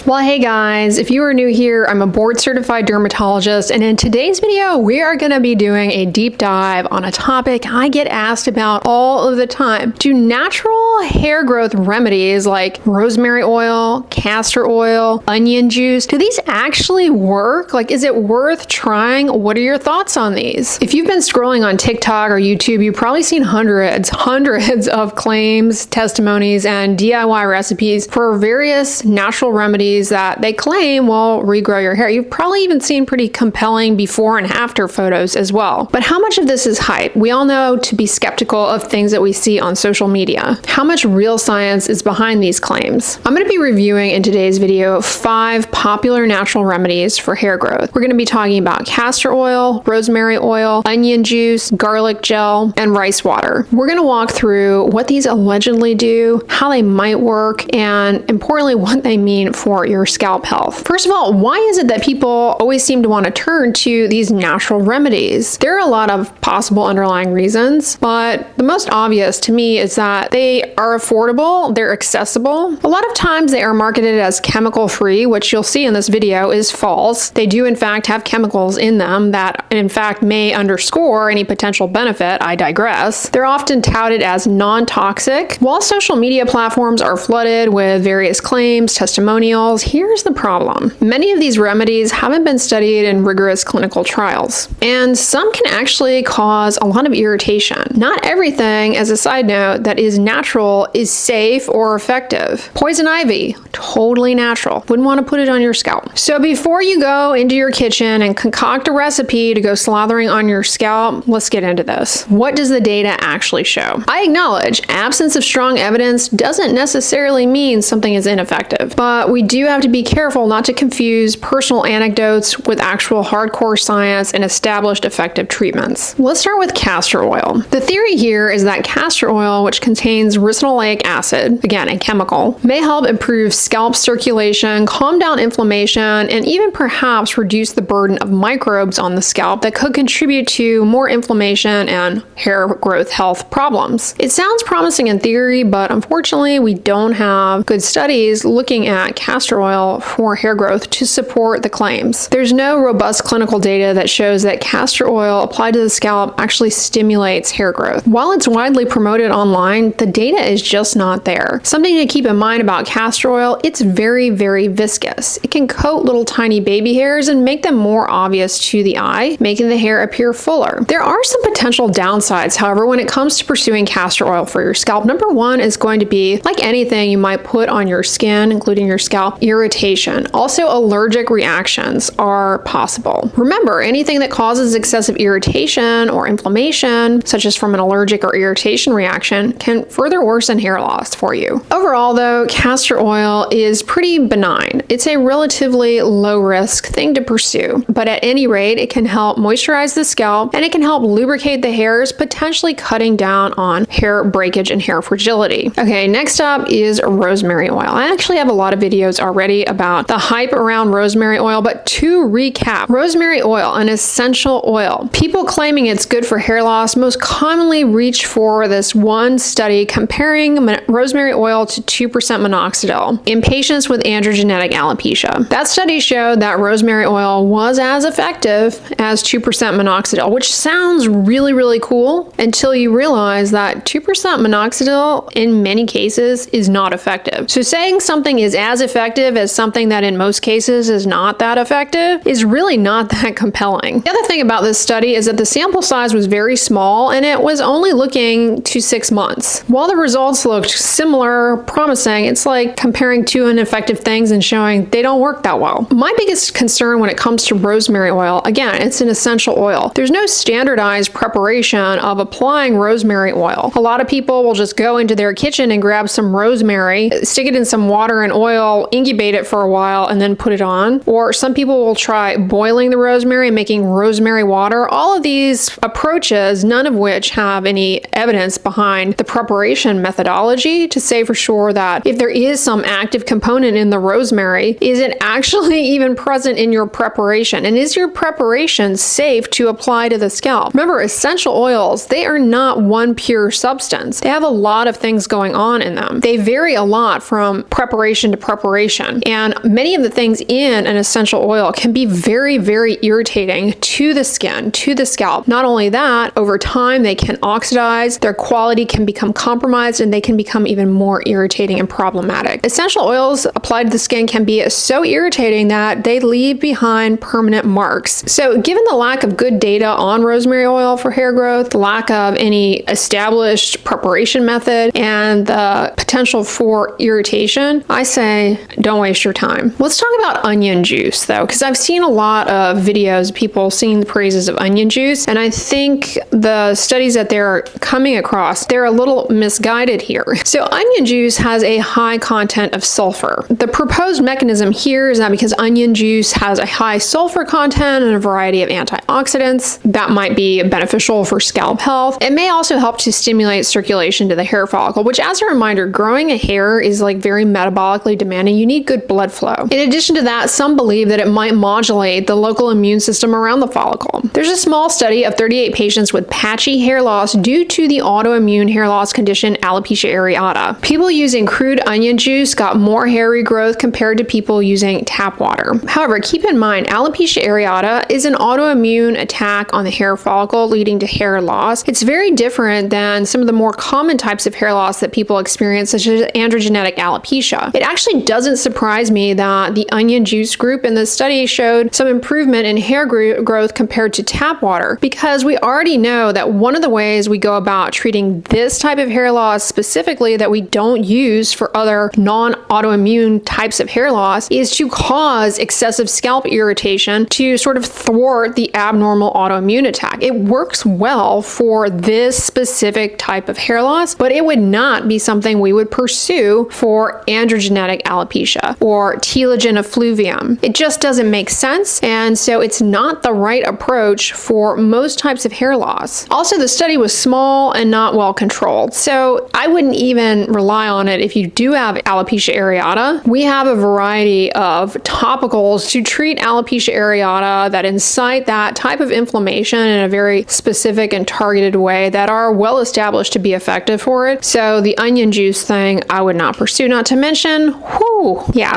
Well, hey guys, if you are new here, I'm a board certified dermatologist, and in today's video, we are going to be doing a deep dive on a topic I get asked about all of the time. Do natural hair growth remedies like rosemary oil, castor oil, onion juice, do these actually work? Like, is it worth trying? What are your thoughts on these? If you've been scrolling on TikTok or YouTube, you've probably seen hundreds of claims, testimonies, and DIY recipes for various natural remedies that they claim will regrow your hair. You've probably even seen pretty compelling before and after photos as well. But how much of this is hype? We all know to be skeptical of things that we see on social media. How much real science is behind these claims? I'm going to be reviewing in today's video 5 popular natural remedies for hair growth. We're going to be talking about castor oil, rosemary oil, onion juice, garlic gel, and rice water. We're going to walk through what these allegedly do, how they might work, and importantly, what they mean for your scalp health. First of all, why is it that people always seem to want to turn to these natural remedies? There are a lot of possible underlying reasons, but the most obvious to me is that they are affordable, they're accessible. A lot of times they are marketed as chemical-free, which you'll see in this video is false. They do in fact have chemicals in them that in fact may underscore any potential benefit. I digress. They're often touted as non-toxic. While social media platforms are flooded with various claims, testimonials, here's the problem. Many of these remedies haven't been studied in rigorous clinical trials, and some can actually cause a lot of irritation. Not everything, as a side note, that is natural is safe or effective. Poison ivy, totally natural. Wouldn't want to put it on your scalp. So before you go into your kitchen and concoct a recipe to go slathering on your scalp, let's get into this. What does the data actually show? I acknowledge absence of strong evidence doesn't necessarily mean something is ineffective, but we do have to be careful not to confuse personal anecdotes with actual hardcore science and established effective treatments. Let's start with castor oil. The theory here is that castor oil, which contains ricinoleic acid, again, a chemical, may help improve scalp circulation, calm down inflammation, and even perhaps reduce the burden of microbes on the scalp that could contribute to more inflammation and hair growth health problems. It sounds promising in theory, but unfortunately, we don't have good studies looking at castor oil for hair growth to support the claims. There's no robust clinical data that shows that castor oil applied to the scalp actually stimulates hair growth. While it's widely promoted online, the data is just not there. Something to keep in mind about castor oil, it's very, very viscous. It can coat little tiny baby hairs and make them more obvious to the eye, making the hair appear fuller. There are some potential downsides, however, when it comes to pursuing castor oil for your scalp. Number one is going to be, like anything you might put on your skin, including your scalp, irritation. Also, allergic reactions are possible. Remember, anything that causes excessive irritation or inflammation, such as from an allergic or irritation reaction, can further worsen hair loss for you. Overall, though, castor oil is pretty benign. It's a relatively low-risk thing to pursue, but at any rate, it can help moisturize the scalp and it can help lubricate the hairs, potentially cutting down on hair breakage and hair fragility. Okay, next up is rosemary oil. I actually have a lot of videos already about the hype around rosemary oil, but to recap, rosemary oil, an essential oil. People claiming it's good for hair loss most commonly reach for this one study comparing rosemary oil to 2% minoxidil in patients with androgenetic alopecia. That study showed that rosemary oil was as effective as 2% minoxidil, which sounds really, really cool until you realize that 2% minoxidil in many cases is not effective. So saying something is as effective as something that in most cases is not that effective is really not that compelling. The other thing about this study is that the sample size was very small and it was only looking to 6 months. While the results looked similar, promising, it's like comparing two ineffective things and showing they don't work that well. My biggest concern when it comes to rosemary oil, again, it's an essential oil. There's no standardized preparation of applying rosemary oil. A lot of people will just go into their kitchen and grab some rosemary, stick it in some water and oil, incubate it for a while, and then put it on. Or some people will try boiling the rosemary and making rosemary water. All of these approaches, none of which have any evidence behind the preparation methodology, biology to say for sure that if there is some active component in the rosemary, is it actually even present in your preparation? And is your preparation safe to apply to the scalp? Remember, essential oils, they are not one pure substance. They have a lot of things going on in them. They vary a lot from preparation to preparation. And many of the things in an essential oil can be very, very irritating to the skin, to the scalp. Not only that, over time, they can oxidize, their quality can become compromised, and they can become even more irritating and problematic. Essential oils applied to the skin can be so irritating that they leave behind permanent marks. So given the lack of good data on rosemary oil for hair growth, the lack of any established preparation method, and the potential for irritation, I say don't waste your time. Let's talk about onion juice though, because I've seen a lot of videos of people singing the praises of onion juice, and I think the studies that they're coming across, they're a little misguided here. So onion juice has a high content of sulfur. The proposed mechanism here is that because onion juice has a high sulfur content and a variety of antioxidants that might be beneficial for scalp health, it may also help to stimulate circulation to the hair follicle, which, as a reminder, growing a hair is like very metabolically demanding. You need good blood flow. In addition to that, some believe that it might modulate the local immune system around the follicle. There's a small study of 38 patients with patchy hair loss due to the autoimmune hair loss condition alopecia areata. People using crude onion juice got more hair regrowth compared to people using tap water. However, keep in mind, alopecia areata is an autoimmune attack on the hair follicle leading to hair loss. It's very different than some of the more common types of hair loss that people experience, such as androgenetic alopecia. It actually doesn't surprise me that the onion juice group in this study showed some improvement in hair growth compared to tap water, because we already know that one of the ways we go about treating this type of hair loss specifically that we don't use for other non-autoimmune types of hair loss is to cause excessive scalp irritation to sort of thwart the abnormal autoimmune attack. It works well for this specific type of hair loss, but it would not be something we would pursue for androgenetic alopecia or telogen effluvium. It just doesn't make sense, and so it's not the right approach for most types of hair loss. Also, the study was small and not well controlled, so I wouldn't even rely on it if you do have alopecia areata. We have a variety of topicals to treat alopecia areata that incite that type of inflammation in a very specific and targeted way that are well established to be effective for it. So the onion juice thing, I would not pursue. Not to mention,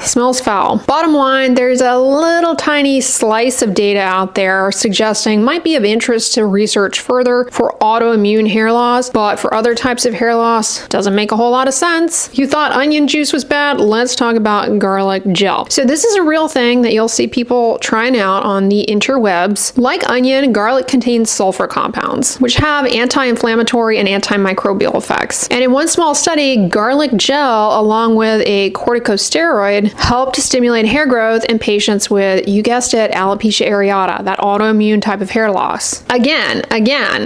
smells foul. Bottom line, there's a little tiny slice of data out there suggesting might be of interest to research further for autoimmune hair loss, but for other types of hair loss, doesn't make a whole lot of sense. If you thought onion juice was bad, let's talk about garlic gel. So this is a real thing that you'll see people trying out on the interwebs. Like onion, garlic contains sulfur compounds, which have anti-inflammatory and antimicrobial effects. And in one small study, garlic gel, along with a corticosteroid, helped to stimulate hair growth in patients with, you guessed it, alopecia areata, that autoimmune type of hair loss. Again,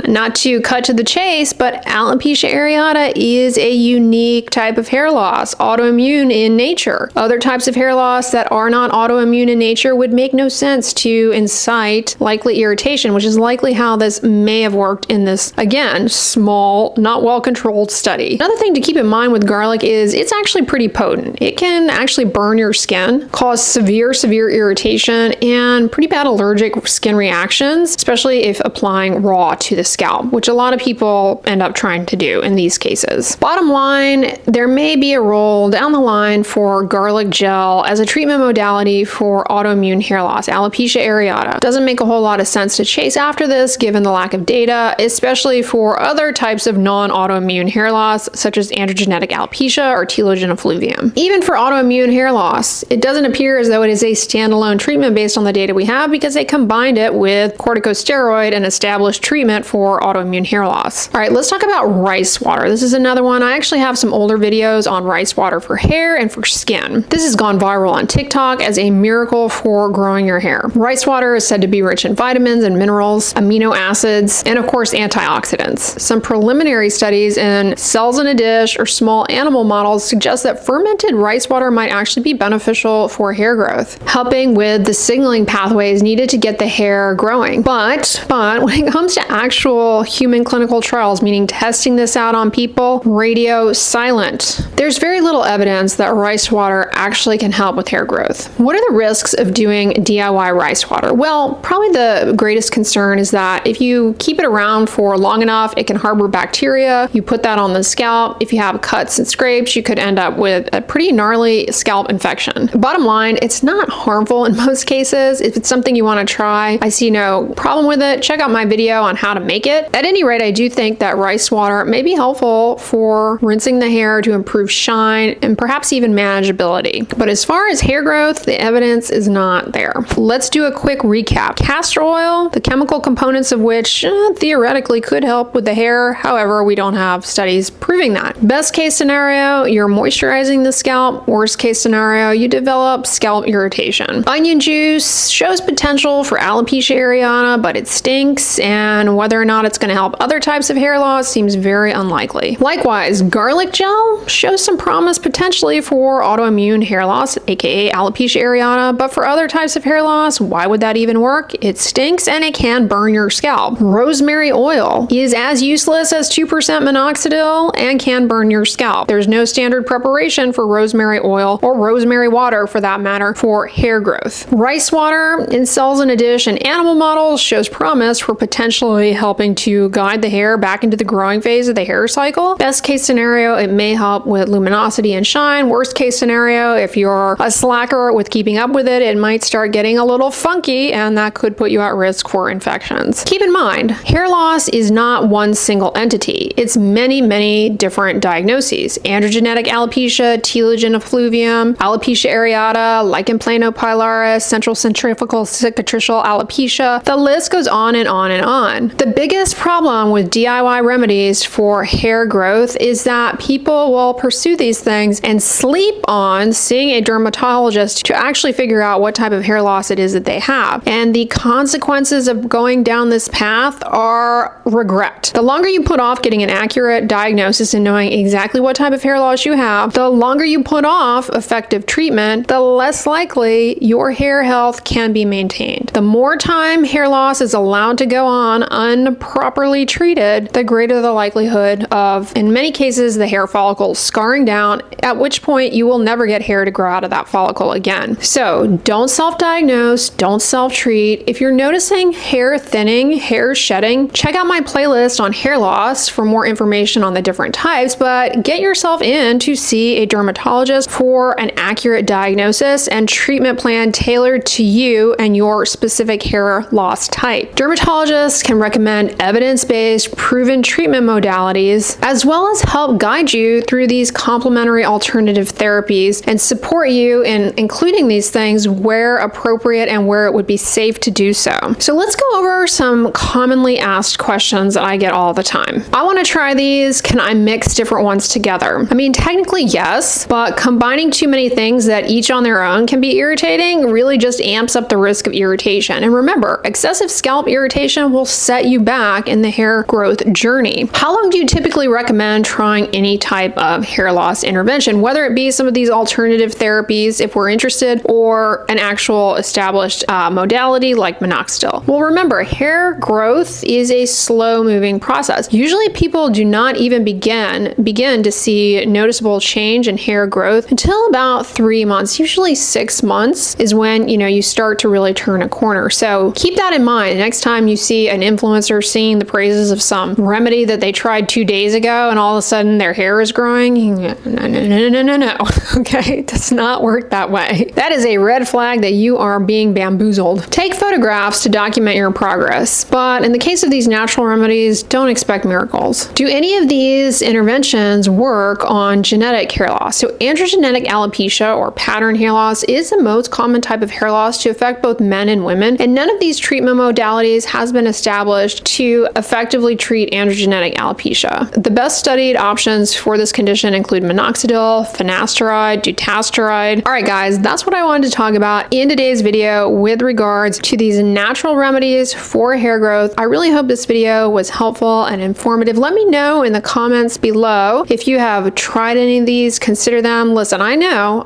not to cut to the chase, but alopecia areata is a unique type of hair loss, autoimmune in nature. Other types of hair loss that are not autoimmune in nature would make no sense to incite likely irritation, which is likely how this may have worked in this, again, small, not well-controlled study. Another thing to keep in mind with garlic is it's actually pretty potent. It can actually burn your skin, cause severe irritation, and pretty bad allergic skin reactions, especially if applying raw to the scalp, which a lot of people end up trying to do in these cases. Bottom line, there may be a role down the line for garlic gel as a treatment modality for autoimmune hair loss, alopecia areata. Doesn't make a whole lot of sense to chase after this given the lack of data, especially for other types of non-autoimmune hair loss, such as androgenetic alopecia or telogen effluvium. Even for autoimmune hair loss, it doesn't appear as though it is a standalone treatment based on the data we have, because they combined it with corticosteroid and established treatment for autoimmune hair loss. All right, let's talk about rice water. This is another one. I actually have some older videos on rice water for hair and for skin. This has gone viral on TikTok as a miracle for growing your hair. Rice water is said to be rich in vitamins and minerals, amino acids, and of course antioxidants. Some preliminary studies in cells in a dish or small animal models suggest that fermented rice water might actually be beneficial for hair growth, helping with the signaling pathways needed to get the hair growing. But when it comes to actual human clinical trials, meaning testing this out on people, video silent. There's very little evidence that rice water actually can help with hair growth. What are the risks of doing DIY rice water? Well, probably the greatest concern is that if you keep it around for long enough, it can harbor bacteria. You put that on the scalp. If you have cuts and scrapes, you could end up with a pretty gnarly scalp infection. Bottom line, it's not harmful in most cases. If it's something you want to try, I see no problem with it. Check out my video on how to make it. At any rate, I do think that rice water may be helpful for rinsing the hair to improve shine and perhaps even manageability. But as far as hair growth, the evidence is not there. Let's do a quick recap. Castor oil, the chemical components of which theoretically could help with the hair. However, we don't have studies proving that. Best case scenario, you're moisturizing the scalp. Worst case scenario, you develop scalp irritation. Onion juice shows potential for alopecia areata, but it stinks, and whether or not it's going to help other types of hair loss seems very unlikely. Likewise, garlic gel shows some promise potentially for autoimmune hair loss, aka alopecia areata, but for other types of hair loss, why would that even work? It stinks and it can burn your scalp. Rosemary oil is as useless as 2% minoxidil and can burn your scalp. There's no standard preparation for rosemary oil or rosemary water for that matter for hair growth. Rice water in cells in a dish and animal models shows promise for potentially helping to guide the hair back into the growing phase of the hair cycle. Best case scenario, it may help with luminosity and shine. Worst case scenario, if you're a slacker with keeping up with it, it might start getting a little funky and that could put you at risk for infections. Keep in mind, hair loss is not one single entity. It's many different diagnoses. Androgenetic alopecia, telogen effluvium, alopecia areata, lichen planopilaris, central centrifugal cicatricial alopecia. The list goes on and on and on. The biggest problem with DIY remedies for hair growth is that people will pursue these things and sleep on seeing a dermatologist to actually figure out what type of hair loss it is that they have. And the consequences of going down this path are regret. The longer you put off getting an accurate diagnosis and knowing exactly what type of hair loss you have, the longer you put off effective treatment, the less likely your hair health can be maintained. The more time hair loss is allowed to go on improperly treated, the greater the likelihood of, in many cases, the hair follicle scarring down, at which point you will never get hair to grow out of that follicle again. So don't self-diagnose, don't self-treat. If you're noticing hair thinning, hair shedding, check out my playlist on hair loss for more information on the different types, but get yourself in to see a dermatologist for an accurate diagnosis and treatment plan tailored to you and your specific hair loss type. Dermatologists can recommend evidence-based, proven treatment modalities, as well as help guide you through these complementary alternative therapies and support you in including these things where appropriate and where it would be safe to do so. So let's go over some commonly asked questions that I get all the time. I want to try these. Can I mix different ones together? I mean, technically yes, but combining too many things that each on their own can be irritating really just amps up the risk of irritation. And remember, excessive scalp irritation will set you back in the hair growth journey. How long do you typically recommend trying any type of hair loss intervention, whether it be some of these alternative therapies if we're interested, or an actual established modality like minoxidil? Well, remember, hair growth is a slow moving process. Usually people do not even begin to see noticeable change in hair growth until about 3 months. Usually 6 months is when you start to really turn a corner. So keep that in mind. Next time you see an influencer singing the praises of some remedy that they tried 2 days ago and all of a sudden their hair is growing, no. Okay, it does not work that way. That is a red flag that you are being bamboozled. Take photographs to document your progress, but in the case of these natural remedies, don't expect miracles. Do any of these interventions work on genetic hair loss? So androgenetic alopecia or pattern hair loss is the most common type of hair loss to affect both men and women, and none of these treatment modalities has been established to effectively treat androgenetic alopecia. The best studied options for this condition include minoxidil, finasteride, dutasteride. All right, guys, that's what I wanted to talk about in today's video with regards to these natural remedies for hair growth. I really hope this video was helpful and informative. Let me know in the comments below if you have tried any of these, consider them. Listen, I know,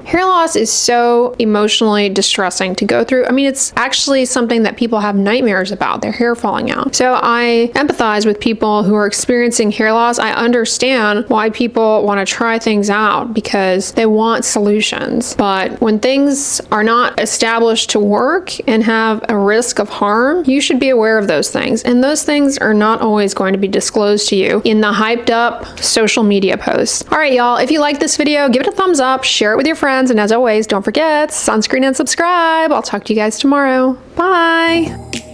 hair loss is so emotionally distressing to go through. I mean, it's actually something that people have nightmares about, their hair falling out. So I empathize with people who are experiencing hair loss. I understand why people want to try things out because they want solutions. But when things are not established to work and have a risk of harm, you should be aware of those things. And those things are not always going to be disclosed to you in the hyped up social media posts. All right, y'all, if you like this video, give it a thumbs up, share it with your friends, and as always, don't forget, sunscreen and subscribe. I'll talk to you guys tomorrow. Bye.